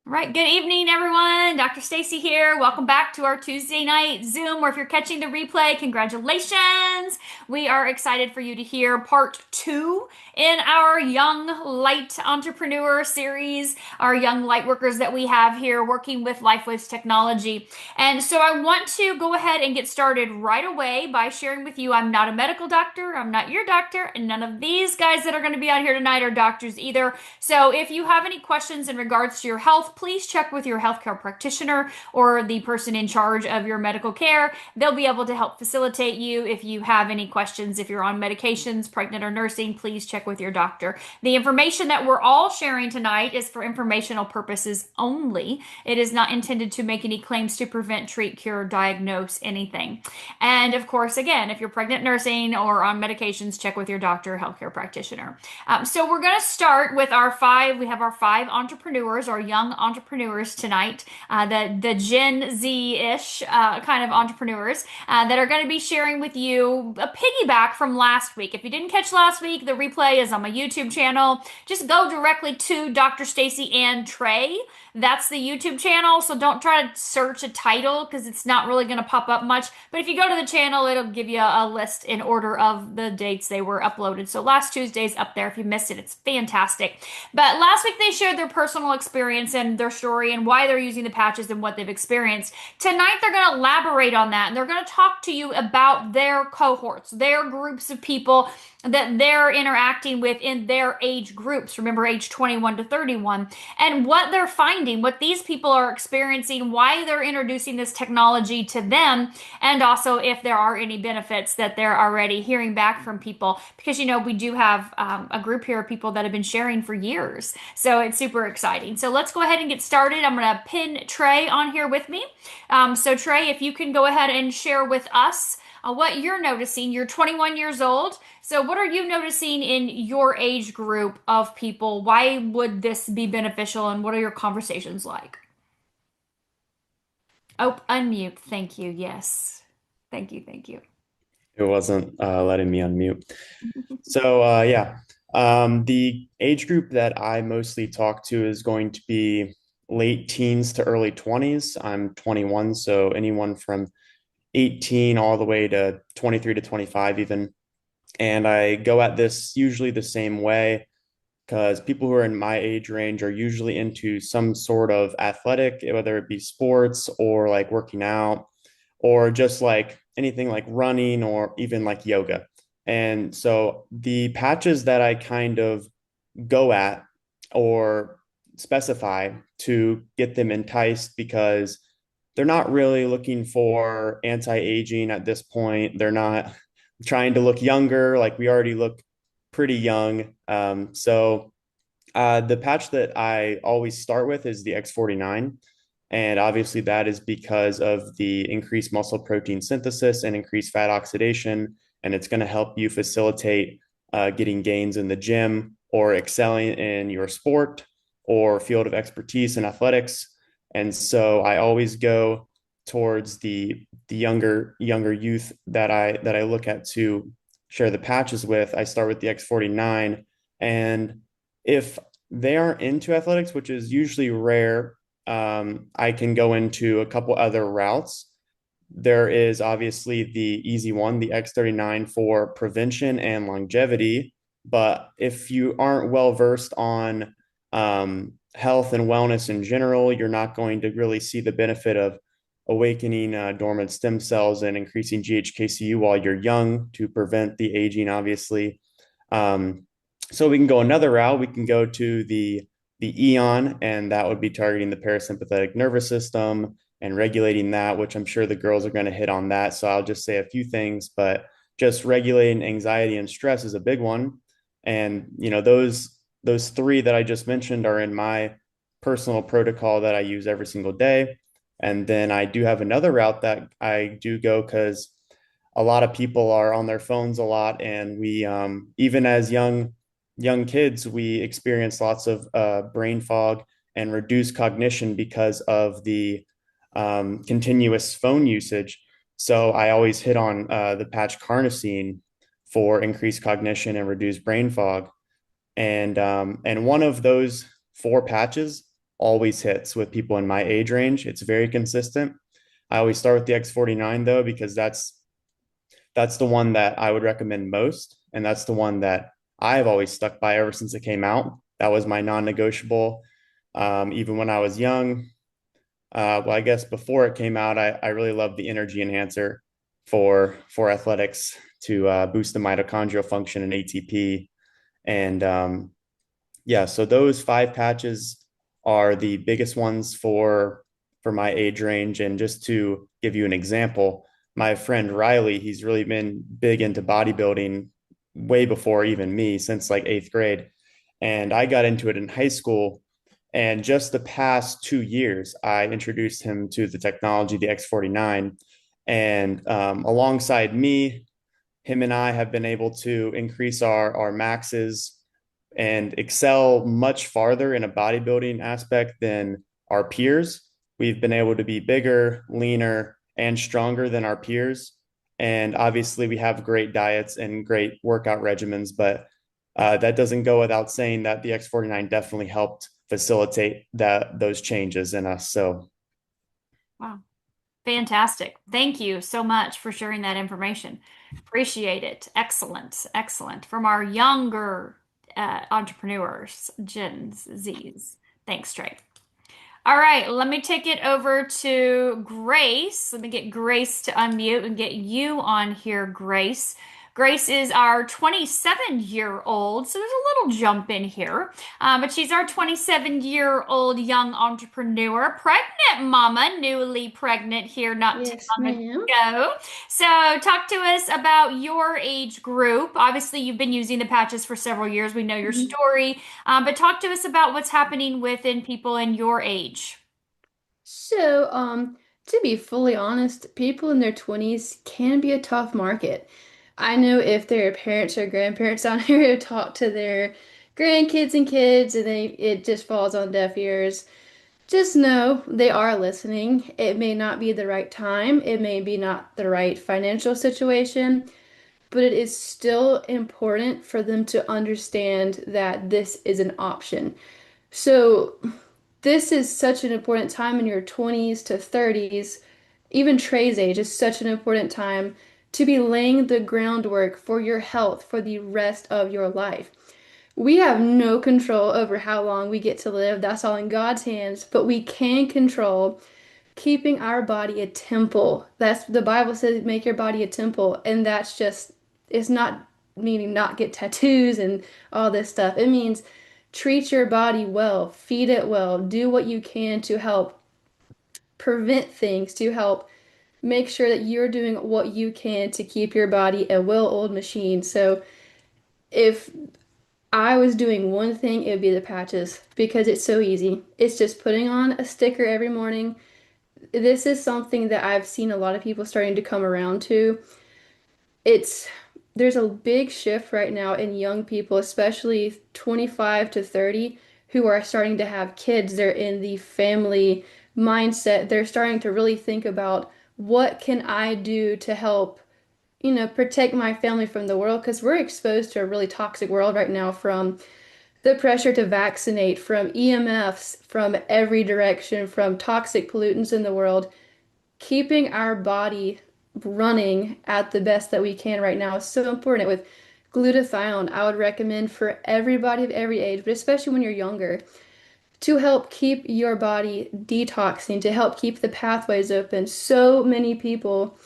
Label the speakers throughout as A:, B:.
A: All right, good evening, everyone. Dr. Stacy here. Welcome back to our Tuesday night Zoom, or if you're catching the replay, congratulations. We are excited for you to hear part two in our Young Light Entrepreneur series, our young light workers that we have here working with LifeWaves technology. And so I want to go ahead and get started right away by sharing with you I'm not a medical doctor, I'm not your doctor, and none of these guys that are going to be out here tonight are doctors either. So if you have any questions in regards to your health, please check with your healthcare practitioner or the person in charge of your medical care. They'll be able to help facilitate you if you have any questions. If you're on medications, pregnant or nursing, please check with your doctor. The information that we're all sharing tonight is for informational purposes only. It is not intended to make any claims to prevent, treat, cure, diagnose anything. And of course, again, if you're pregnant, nursing, or on medications, check with your doctor or healthcare practitioner. So we're going to start with we have our five entrepreneurs or young entrepreneurs tonight, the Gen Z-ish kind of entrepreneurs that are going to be sharing with you a piggyback from last week. If you didn't catch last week, the replay is on my YouTube channel. Just go directly to Dr. Stacy and Trey. That's the YouTube channel, so don't try to search a title because it's not really going to pop up much. But if you go to the channel, it'll give you a list in order of the dates they were uploaded. So last Tuesday's up there. If you missed it, it's fantastic. But last week they shared their personal experience and their story and why they're using the patches and what they've experienced. Tonight they're going to elaborate on that and they're going to talk to you about their cohorts, their groups of people that they're interacting with in their age groups. Remember, age 21 to 31, and what they're finding, what these people are experiencing, why they're introducing this technology to them, and also if there are any benefits that they're already hearing back from people. Because, we do have a group here of people that have been sharing for years. So it's super exciting. So let's go ahead and get started. I'm going to pin Trey on here with me. So, Trey, if you can go ahead and share with us what you're noticing. You're 21 years old. So, what are you noticing in your age group of people? Why would this be beneficial, and what are your conversations like? Oh, unmute. Thank you. Yes. Thank you. Thank you.
B: It wasn't letting me unmute. So yeah, the age group that I mostly talk to is going to be late teens to early 20s. I'm 21, so anyone from 18 all the way to 23 to 25 even. And I go at this usually the same way because people who are in my age range are usually into some sort of athletic, whether it be sports or like working out or just like anything like running or even like yoga. And so the patches that I kind of go at or specify to get them enticed because they're not really looking for anti-aging at this point. They're not trying to look younger. Like we already look pretty young. The patch that I always start with is the X49. And obviously, that is because of the increased muscle protein synthesis and increased fat oxidation. And it's going to help you facilitate getting gains in the gym or excelling in your sport or field of expertise in athletics. And so I always go towards the younger youth that I look at to share the patches with. I start with the X49, and if they aren't into athletics, which is usually rare, I can go into a couple other routes. There is obviously the easy one, the X39 for prevention and longevity. But if you aren't well versed on health and wellness in general, you're not going to really see the benefit of awakening dormant stem cells and increasing GHKCU while you're young to prevent the aging, obviously. So we can go another route. We can go to the Eon, and that would be targeting the parasympathetic nervous system and regulating that, which I'm sure the girls are going to hit on that. So I'll just say a few things, but just regulating anxiety and stress is a big one. And those three that I just mentioned are in my personal protocol that I use every single day. And then I do have another route that I do go because a lot of people are on their phones a lot, and we even as young kids, we experience lots of brain fog and reduced cognition because of the continuous phone usage. So I always hit on the patch carnosine for increased cognition and reduced brain fog. And one of those four patches always hits with people in my age range. It's very consistent. I always start with the X49 though, because that's the one that I would recommend most. And that's the one that I've always stuck by ever since it came out. That was my non-negotiable. Even when I was young, well, I guess before it came out, I really loved the energy enhancer for athletics to boost the mitochondrial function and ATP. And yeah, so those five patches are the biggest ones for my age range. And just to give you an example, my friend Riley, he's really been big into bodybuilding way before even me, since like eighth grade. And I got into it in high school. And just the past 2 years, I introduced him to the technology, the X49. And alongside me, him and I have been able to increase our maxes and excel much farther in a bodybuilding aspect than our peers. We've been able to be bigger, leaner, and stronger than our peers. And obviously, we have great diets and great workout regimens, but that doesn't go without saying that the X49 definitely helped facilitate those changes in us. So
A: Wow. Fantastic. Thank you so much for sharing that information. Appreciate it. Excellent. Excellent. From our younger entrepreneurs, Gen Zs. Thanks, Trey. All right, let me take it over to Grace. Let me get Grace to unmute and get you on here, Grace. Grace is our 27-year-old, so there's a little jump in here. But she's our 27-year-old young entrepreneur, pregnant mama, newly pregnant here not too
C: Yes,
A: long
C: ma'am.
A: ago. So, talk to us about your age group. Obviously, you've been using the patches for several years. We know your
C: Mhm.
A: story. But talk to us about what's happening within people in your age.
C: So, to be fully honest, people in their 20s can be a tough market. I know if their parents or grandparents down here who talk to their grandkids and kids and it just falls on deaf ears. Just know they are listening. It may not be the right time, it may be not the right financial situation, but it is still important for them to understand that this is an option. So, this is such an important time in your 20s to 30s. Even Trey's age is such an important time to be laying the groundwork for your health for the rest of your life. We have no control over how long we get to live. That's all in God's hands, but we can control keeping our body a temple. That's the Bible says make your body a temple, and that's just it's not meaning not get tattoos and all this stuff. It means treat your body well, feed it well, do what you can to help prevent things, to help make sure that you're doing what you can to keep your body a well-oiled machine. So if I was doing one thing, it would be the patches because it's so easy. It's just putting on a sticker every morning. This is something that I've seen a lot of people starting to come around to. It's there's a big shift right now in young people, especially 25 to 30, who are starting to have kids. They're in the family mindset. They're starting to really think about what can I do to help, protect my family from the world because we're exposed to a really toxic world right now from the pressure to vaccinate, from EMFs, from every direction, from toxic pollutants in the world. Keeping our body running at the best that we can right now is so important. With glutathione, I would recommend for everybody of every age, but especially when you're younger, to help keep your body detoxing, to help keep the pathways open. So many people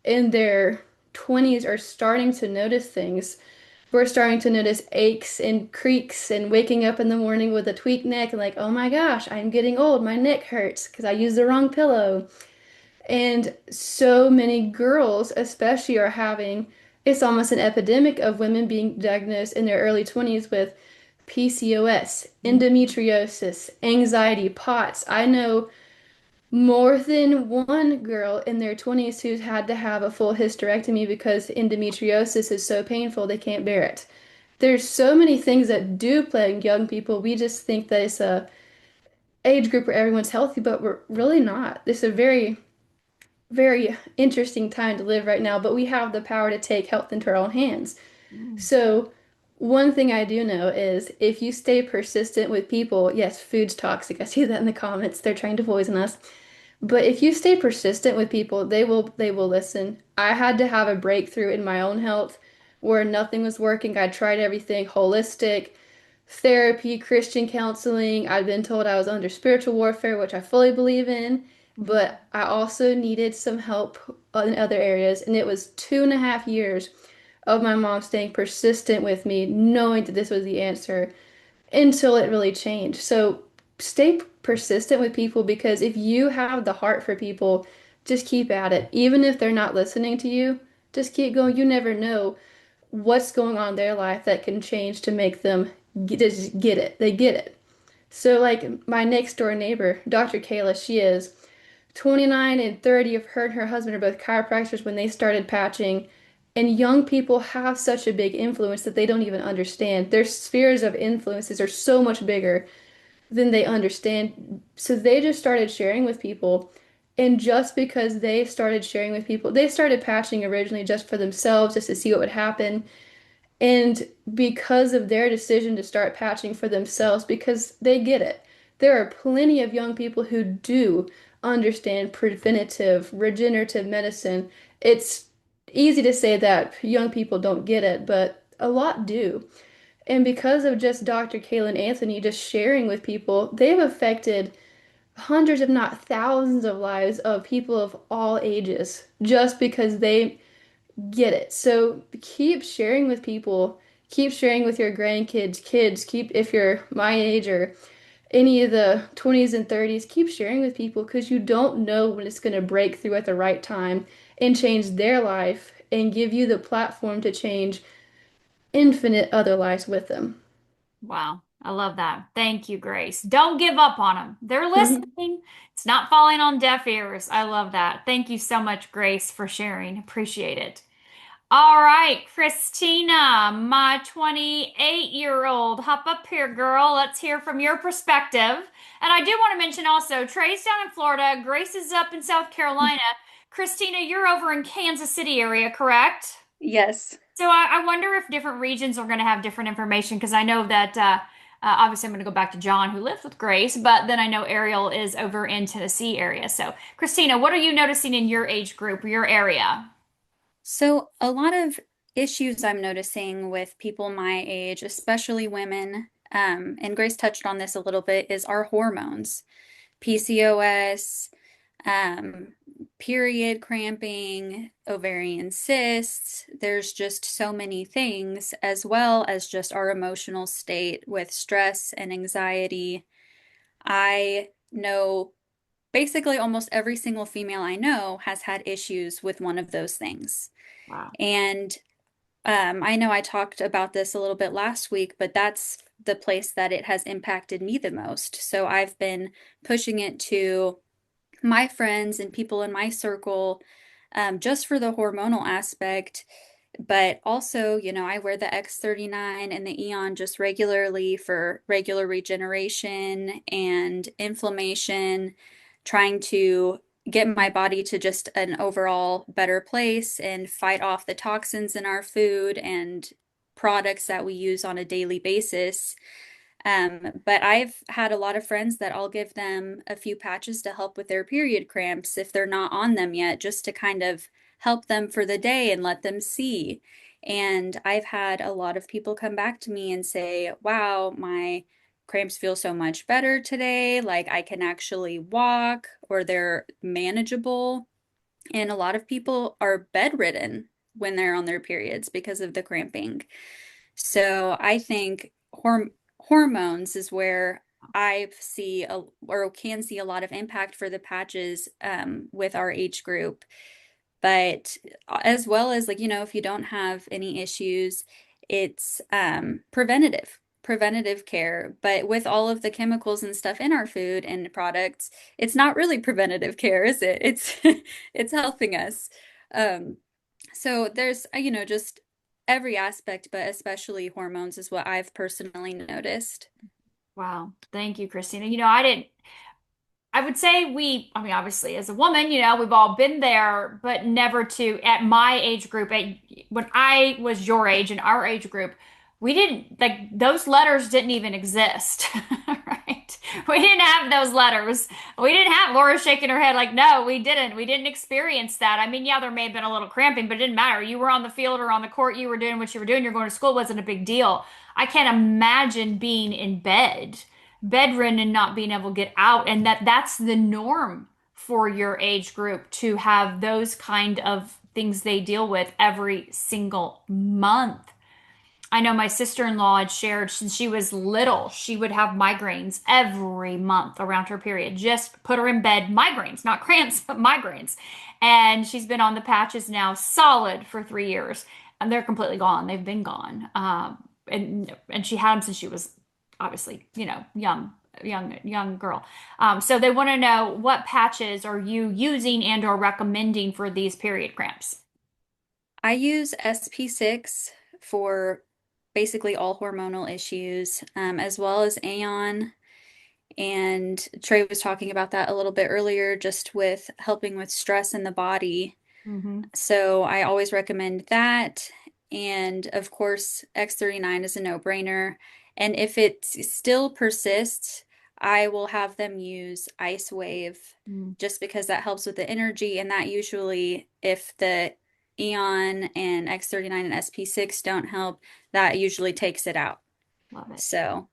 C: in their 20s are starting to notice things. We're starting to notice aches and creaks and waking up in the morning with a tweaked neck and like, oh my gosh, I'm getting old. My neck hurts because I used the wrong pillow. And so many girls, especially, are having it's almost an epidemic of women being diagnosed in their early 20s with PCOS, endometriosis, anxiety, POTS. I know more than one girl in their 20s who's had to have a full hysterectomy because endometriosis is so painful they can't bear it. There's so many things that do plague young people. We just think that it's a age group where everyone's healthy, but we're really not. This is a very interesting time to live right now, but we have the power to take health into our own hands.
A: Mm.
C: So One thing I do know is if you stay persistent with people, yes, food's toxic. I see that in the comments. They're trying to poison us. But if you stay persistent with people, they will listen. I had to have a breakthrough in my own health where nothing was working. I tried everything holistic, therapy, Christian counseling. I'd been told I was under spiritual warfare, which I fully believe in,
A: Mhm.
C: but I also needed some help in other areas. And it was 2.5 years of my mom staying persistent with me, knowing that this was the answer until it really changed. So stay persistent with people because if you have the heart for people, just keep at it. Even if they're not listening to you, just keep going. You never know what's going on in their life that can change to make them just get it. They get it. So, like my next door neighbor, Dr. Kayla, she is 29 and 30. Of her and her husband are both chiropractors when they started patching. And young people have such a big influence that they don't even understand. Their spheres of influences are so much bigger than they understand. So they just started sharing with people. And just because they started sharing with people, they started patching originally just for themselves, just to see what would happen. And because of their decision to start patching for themselves, because they get it, there are plenty of young people who do understand preventative, regenerative medicine. It's easy to say that young people don't get it, but a lot do. And because of just Dr. Kaylin Anthony just sharing with people, they've affected hundreds, if not thousands, of lives of people of all ages just because they get it. So keep sharing with people, keep sharing with your grandkids, kids, keep, if you're my age or any of the 20s and 30s, keep sharing with people because you don't know when it's going to break through at the right time and change their life and give you the platform to change infinite other lives with them.
A: Wow. I love that. Thank you, Grace. Don't give up on them. They're listening. It's not falling on deaf ears. I love that. Thank you so much, Grace, for sharing. Appreciate it. All right, Christina, my 28-year-old. Hop up here, girl. Let's hear from your perspective. And I do want to mention also, Trey's down in Florida, Grace is up in South Carolina. Christina, you're over in Kansas City area, correct?
D: Yes.
A: So I wonder if different regions are going to have different information because I know that obviously I'm going to go back to John, who lives with Grace, but then I know Ariel is over in Tennessee area. So, Christina, what are you noticing in your age group or your area?
D: So, a lot of issues I'm noticing with people my age, especially women, and Grace touched on this a little bit, is our hormones. PCOS, um, period cramping, ovarian cysts. There's just so many things, as well as just our emotional state with stress and anxiety. I know basically almost every single female I know has had issues with one of those things.
A: Wow.
D: And I know I talked about this a little bit last week, but that's the place that it has impacted me the most. So I've been pushing it to my friends and people in my circle, just for the hormonal aspect. But also, I wear the X39 and the Eon just regularly for regular regeneration and inflammation, trying to get my body to just an overall better place and fight off the toxins in our food and products that we use on a daily basis. But I've had a lot of friends that I'll give them a few patches to help with their period cramps if they're not on them yet, just to kind of help them for the day and let them see. And I've had a lot of people come back to me and say, wow, my cramps feel so much better today. Like I can actually walk or they're manageable. And a lot of people are bedridden when they're on their periods because of the cramping. So I think hormones is where I see or can see a lot of impact for the patches with our age group. But as well as like, if you don't have any issues, it's preventative care. But with all of the chemicals and stuff in our food and products, it's not really preventative care, is it? It's it's helping us. Um, so there's, just every aspect, but especially hormones is what I've personally noticed.
A: Wow. Thank you, Christina. I would say I mean, obviously, as a woman, we've all been there, but never at my age group, when I was your age and our age group, we didn't like those letters didn't even exist, right? We didn't have those letters. We didn't have Laura shaking her head like, no, we didn't. We didn't experience that. I mean, yeah, there may have been a little cramping, but it didn't matter. You were on the field or on the court, you were doing what you were doing. You're going to school, it wasn't a big deal. I can't imagine being in bed, bedridden and not being able to get out, and that's the norm for your age group to have those kind of things they deal with every single month. I know my sister-in-law had shared since she was little, she would have migraines every month around her period. Just put her in bed, migraines, not cramps, but migraines. And she's been on the patches now solid for 3 years, and they're completely gone. They've been gone. And she had them since she was obviously, young girl. So they want to know what patches are you using and or recommending for these period cramps?
D: I use SP6 for basically all hormonal issues, as well as Aeon. And Trey was talking about that a little bit earlier, just with helping with stress in the body.
A: Mm-hmm.
D: So I always recommend that. And of course, X39 is a no-brainer. And if it still persists, I will have them use Ice Wave just because that helps with the energy. And that usually, if the Eon and X39 and SP6 don't help, that usually takes it out.
A: Love it.
D: So,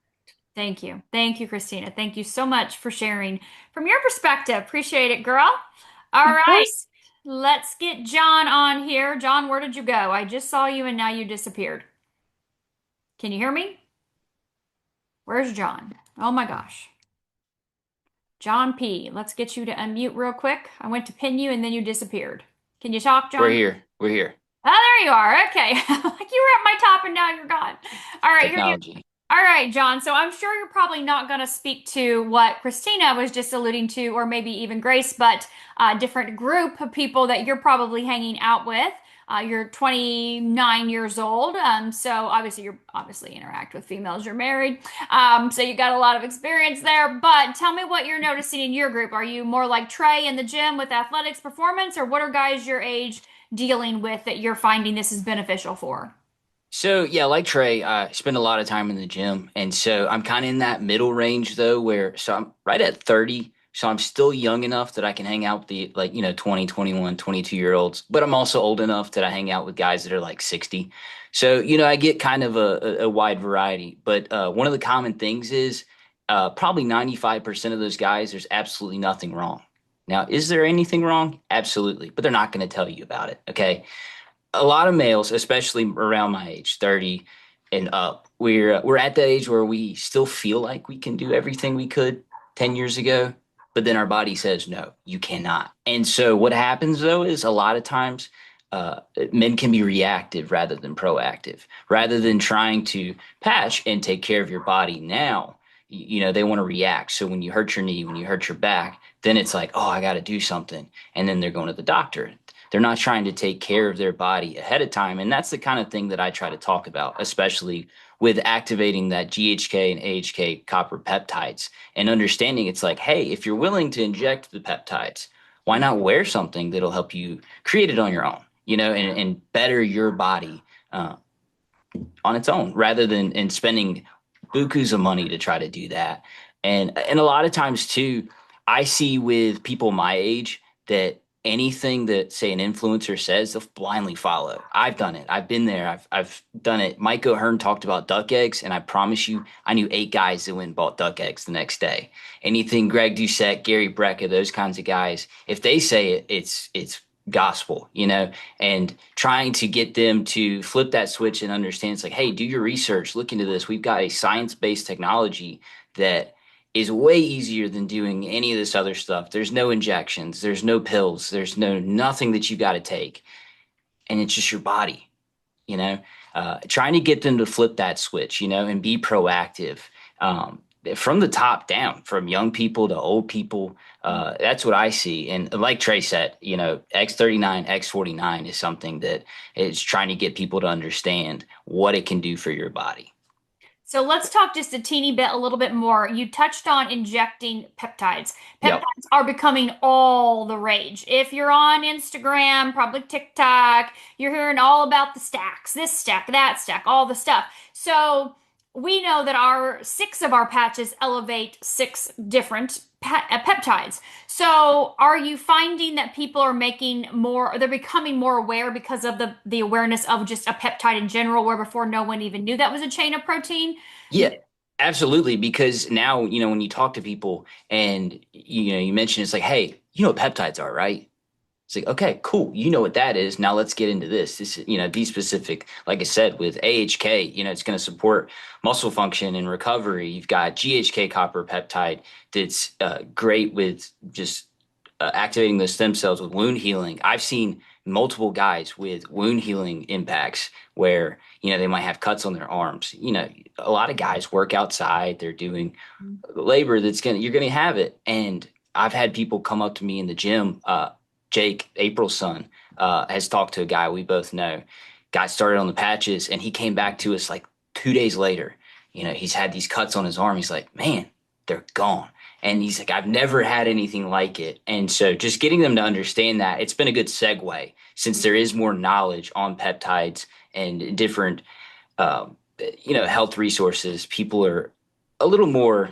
A: Thank you. Thank you, Christina. Thank you so much for sharing from your perspective. Appreciate it, girl. All
D: of
A: right.
D: course,
A: Let's get John on here. John, where did you go? I just saw you and now you disappeared. Can you hear me? Where's John? Oh my gosh. John P. Let's get you to unmute real quick. I went to pin you and then you disappeared. Can you talk,
E: We're
A: John?
E: here. We're here.
A: Oh, there you are. Okay. Like you were at my top and now you're gone. All right, you're
E: Technology.
A: all right, John. So I'm sure you're probably not going to speak to what Christina was just alluding to, or maybe even Grace, but a different group of people that you're probably hanging out with. You're 29 years old, so obviously you obviously interact with females. You're married, so you got a lot of experience there. But tell me what you're noticing in your group. Are you more like Trey in the gym with athletics performance, or what are guys your age dealing with that you're finding this is beneficial for?
E: So yeah, like Trey, I spend a lot of time in the gym, and so I'm kind of in that middle range though, where so I'm right at 30, so I'm still young enough that I can hang out with the 20, 21, 22 year olds, but I'm also old enough that I hang out with guys that are like 60. So I get kind of a wide variety, but one of the common things is probably 95% of those guys, there's absolutely nothing wrong. Now, is there anything wrong? Absolutely, but they're not going to tell you about it. Okay. A lot of males, especially around my age, 30 and up, we're at that age where we still feel like we can do everything we could 10 years ago, but then our body says, no, you cannot. And so what happens though is a lot of times uh, men can be reactive rather than proactive, rather than trying to patch and take care of your body now. They want to react. So when you hurt your knee, when you hurt your back, then it's like, oh, I got to do something. And then they're going to the doctor. They're not trying to take care of their body ahead of time. And that's the kind of thing that I try to talk about, especially with activating that GHK and AHK copper peptides and understanding it's like, hey, if you're willing to inject the peptides, why not wear something that'll help you create it on your own, and better your body on its own rather than spending bukus of money to try to do that. And a lot of times too, I see with people my age that anything that say an influencer says, they'll blindly follow. I've done it. I've been there. I've done it. Mike O'Hearn talked about duck eggs, and I promise you, I knew 8 guys that went and bought duck eggs the next day. Anything Greg Doucette, Gary Brecka, those kinds of guys, if they say it, it's gospel, and trying to get them to flip that switch and understand it's like, hey, do your research, look into this. We've got a science-based technology that is way easier than doing any of this other stuff. There's no injections, there's no pills, there's nothing that you got to take. And it's just your body, trying to get them to flip that switch, and be proactive. From the top down, from young people to old people, that's what I see. And like Trey said, X39, X49 is something that is trying to get people to understand what it can do for your body.
A: So let's talk just a teeny bit, a little bit more. You touched on injecting peptides.
E: Yep.
A: Peptides are becoming all the rage. If you're on Instagram, probably TikTok, you're hearing all about the stacks, this stack, that stack, all the stuff. So we know that our six of our patches elevate six different peptides. So are you finding that people are making more, they're becoming more aware because of the awareness of just a peptide in general, where before no one even knew that was a chain of protein?
E: Yeah, absolutely. Because now, when you talk to people and you mention it's like, hey, you know what peptides are, right? It's like, okay, cool. You know what that is. Now let's get into this. This, these specific, like I said, with AHK, it's going to support muscle function and recovery. You've got GHK copper peptide that's great with just activating the stem cells with wound healing. I've seen multiple guys with wound healing impacts where, they might have cuts on their arms. A lot of guys work outside, they're doing labor you're gonna have it. And I've had people come up to me in the gym. Jake, April's son, has talked to a guy we both know. Got started on the patches, and he came back to us like 2 days later. He's had these cuts on his arm. He's like, man, they're gone. And he's like, I've never had anything like it. And so just getting them to understand that, it's been a good segue since there is more knowledge on peptides and different, health resources. People are a little more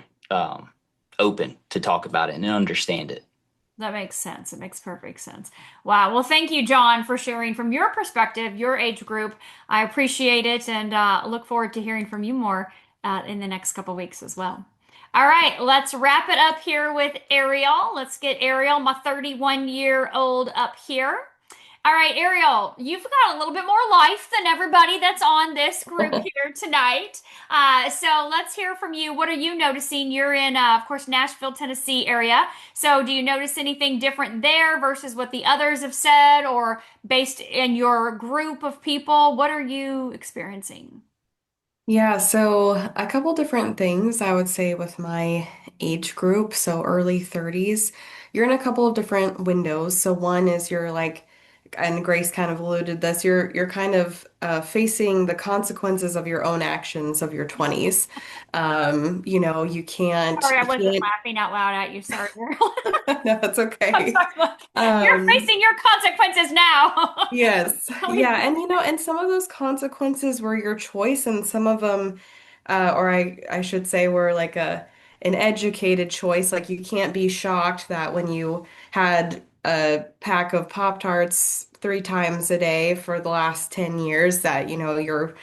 E: open to talk about it and understand it.
A: That makes sense. It makes perfect sense. Wow. Well, thank you, John, for sharing from your perspective, your age group. I appreciate it and look forward to hearing from you more in the next couple weeks as well. All right, let's wrap it up here with Ariel. Let's get Ariel, my 31-year-old, up here. All right, Ariel, you've got a little bit more life than everybody that's on this group here tonight. So let's hear from you. What are you noticing? You're in, of course, Nashville, Tennessee area. So do you notice anything different there versus what the others have said, or based in your group of people? What are you experiencing?
F: Yeah, so a couple different things I would say with my age group, so early 30s. You're in a couple of different windows. So one is you're like, and Grace kind of alluded this, you're kind of facing the consequences of your own actions of your 20s. You can't
A: Sorry, I
F: you
A: wasn't
F: can't
A: laughing out loud at you. Sorry, Ariel.
F: no, that's
A: I'm
F: okay.
A: sorry. You're
F: Um,
A: facing your consequences now.
F: Yes. Yeah. And and some of those consequences were your choice, and some of them, or I should say were like an educated choice. Like you can't be shocked that when you had a pack of Pop-Tarts 3 times a day for the last 10 years that, your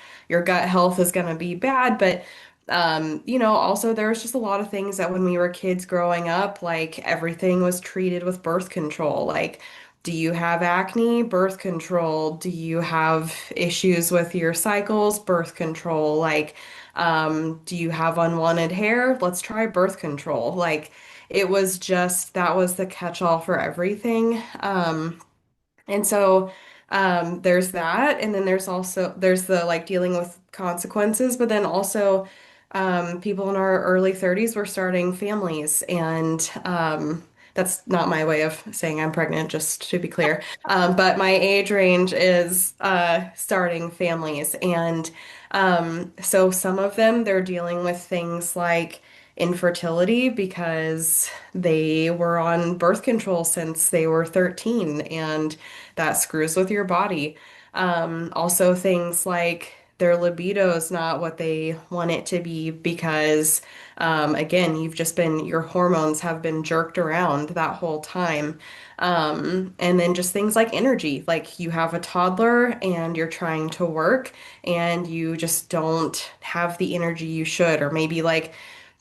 F: gut health is gonna be bad. But also there was just a lot of things that when we were kids growing up, like everything was treated with birth control. Like do you have acne? Birth control. Do you have issues with your cycles? Birth control. Like, do you have unwanted hair? Let's try birth control. Like, it was just that was the catch-all for everything. And so there's that, and then there's the like dealing with consequences, but then also people in our early 30s were starting families, and that's not my way of saying I'm pregnant, just to be clear. But my age range is starting families, and so some of them they're dealing with things like infertility because they were on birth control since they were 13 and that screws with your body. Also, things like their libido is not what they want it to be because, again, your hormones have been jerked around that whole time. And then just things like energy, like you have a toddler and you're trying to work and you just don't have the energy you should, or maybe like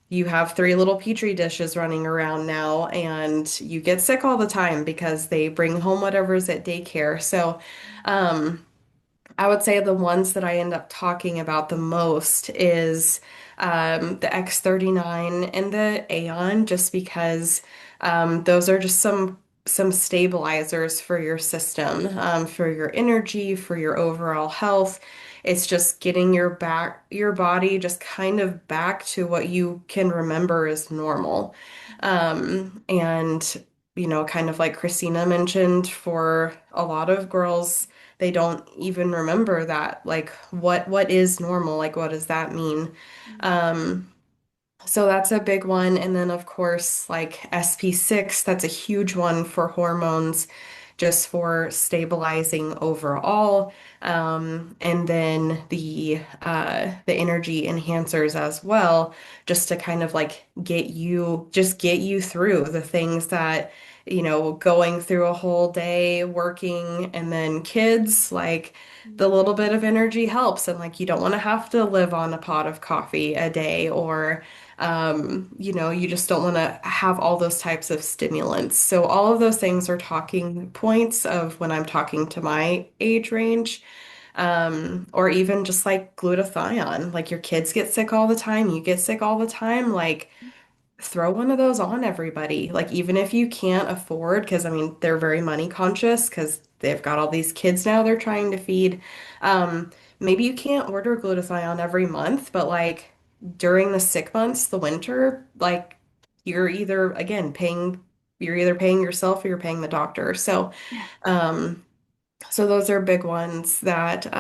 F: you have three little petri dishes running around now and you get sick all the time because they bring home whatever's at daycare. So, um, I would say the ones that I end up talking about the most is the X39 and the Aeon, just because those are just some stabilizers for your system, for your energy, for your overall health. It's just getting your body just kind of back to what you can remember as normal. And kind of like Christina mentioned, for a lot of girls, they don't even remember that. Like, what is normal? Like, what does that mean? Um, so that's a big one. And then, of course, like SP6, that's a huge one for hormones, just for stabilizing overall. And then the energy enhancers as well, just to kind of like get you through the things that, going through a whole day working and then kids, like the little bit of energy helps. And like you don't want to have to live on a pot of coffee a day, or you just don't want to have all those types of stimulants. So all of those things are talking points of when I'm talking to my age range. Or even just like glutathione, like your kids get sick all the time, you get sick all the time, like throw one of those on everybody. Like even if you can't afford, because I mean they're very money conscious because they've got all these kids now they're trying to feed. Um, Maybe you can't order glutathione every month, but like during the sick months, the winter, like you're either again paying you're either paying yourself or you're paying the doctor.
A: Yeah.
F: Um, so those are big ones that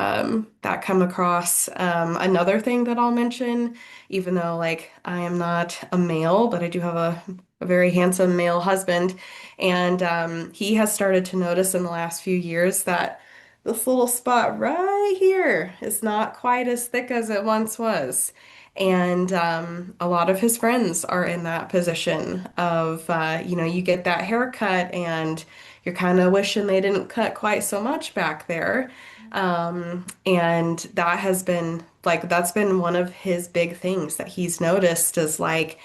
F: come across. Another thing that I'll mention, even though like I am not a male, but I do have a very handsome male husband, and he has started to notice in the last few years that this little spot right here is not quite as thick as it once was. And a lot of his friends are in that position of, you get that haircut and you're kind of wishing they didn't cut quite so much back there. And that has been like, that's been one of his big things that he's noticed is like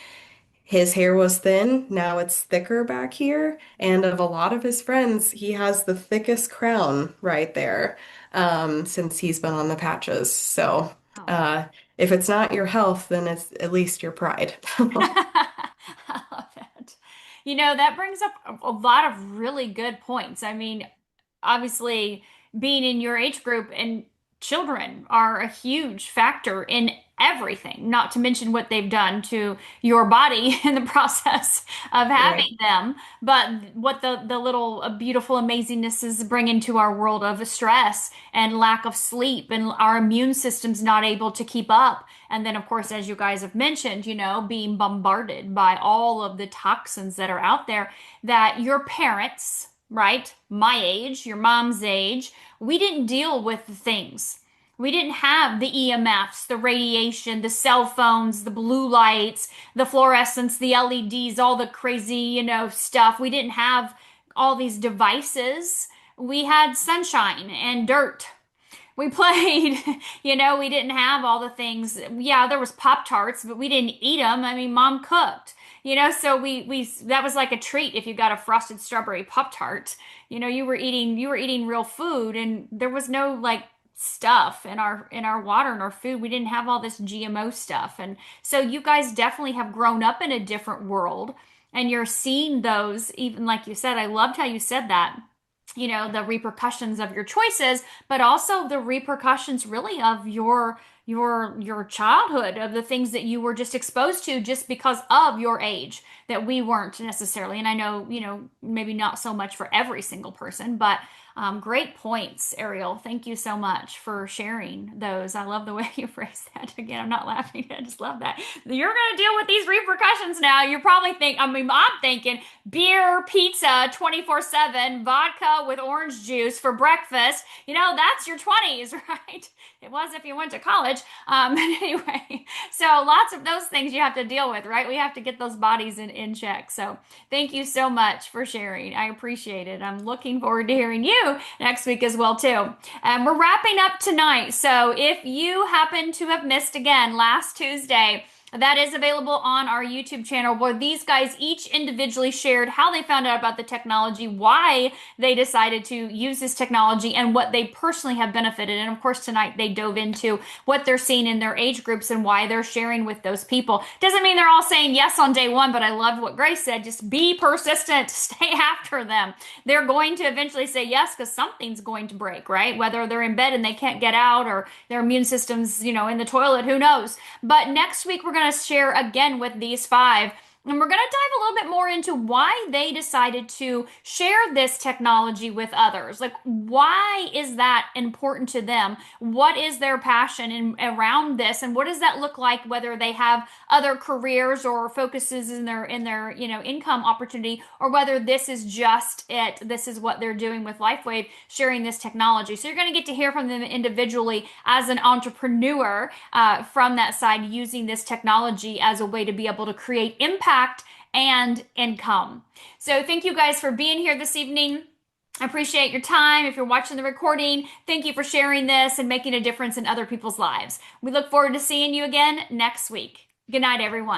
F: his hair was thin, now it's thicker back here. And of a lot of his friends, he has the thickest crown right there, since he's been on the patches. So,
A: Oh.
F: uh, if it's not your health, then it's at least your pride.
A: I love that. That brings up a lot of really good points. I mean, obviously, being in your age group and children are a huge factor in everything, not to mention what they've done to your body in the process of
F: Right.
A: having them, but what the little beautiful amazingness bring into our world of stress and lack of sleep and our immune system's not able to keep up. And then, of course, as you guys have mentioned, being bombarded by all of the toxins that are out there that your parents, right? My age, your mom's age, we didn't deal with the things. We didn't have the EMFs, the radiation, the cell phones, the blue lights, the fluorescence, the LEDs, all the crazy, stuff. We didn't have all these devices. We had sunshine and dirt. We played, we didn't have all the things. Yeah, there was Pop Tarts, but we didn't eat them. I mean, mom cooked, so we that was like a treat if you got a frosted strawberry Pop Tart. You were eating real food, and there was no like stuff in our water and our food. We didn't have all this GMO stuff. And so you guys definitely have grown up in a different world, and you're seeing those, even like you said. I loved how you said that, the repercussions of your choices, but also the repercussions really of your childhood, of the things that you were just exposed to just because of your age that we weren't necessarily. And I know, maybe not so much for every single person, but great points, Ariel. Thank you so much for sharing those. I love the way you phrased that. Again, I'm not laughing. I just love that. You're going to deal with these repercussions now. You're probably I'm thinking beer, pizza, 24/7, vodka with orange juice for breakfast. That's your 20s, right? It was if you went to college. Anyway, so lots of those things you have to deal with, right? We have to get those bodies in check. So thank you so much for sharing. I appreciate it. I'm looking forward to hearing you next week as well, too. We're wrapping up tonight. So if you happen to have missed again last Tuesday, that is available on our YouTube channel, where these guys each individually shared how they found out about the technology, why they decided to use this technology, and what they personally have benefited. And of course, tonight they dove into what they're seeing in their age groups and why they're sharing with those people. Doesn't mean they're all saying yes on day one, but I loved what Grace said. Just be persistent, stay after them. They're going to eventually say yes, because something's going to break, right? Whether they're in bed and they can't get out, or their immune system's, in the toilet, who knows? But next week, we're going to share again with these five. And we're going to dive a little bit more into why they decided to share this technology with others. Like, why is that important to them? What is their passion around this, and what does that look like? Whether they have other careers or focuses in their income opportunity, or whether this is just it. This is what they're doing with LifeWave, sharing this technology. So you're going to get to hear from them individually as an entrepreneur from that side, using this technology as a way to be able to create impact and income. So thank you guys for being here this evening. I appreciate your time. If you're watching the recording, thank you for sharing this and making a difference in other people's lives. We look forward to seeing you again next week. Good night, everyone.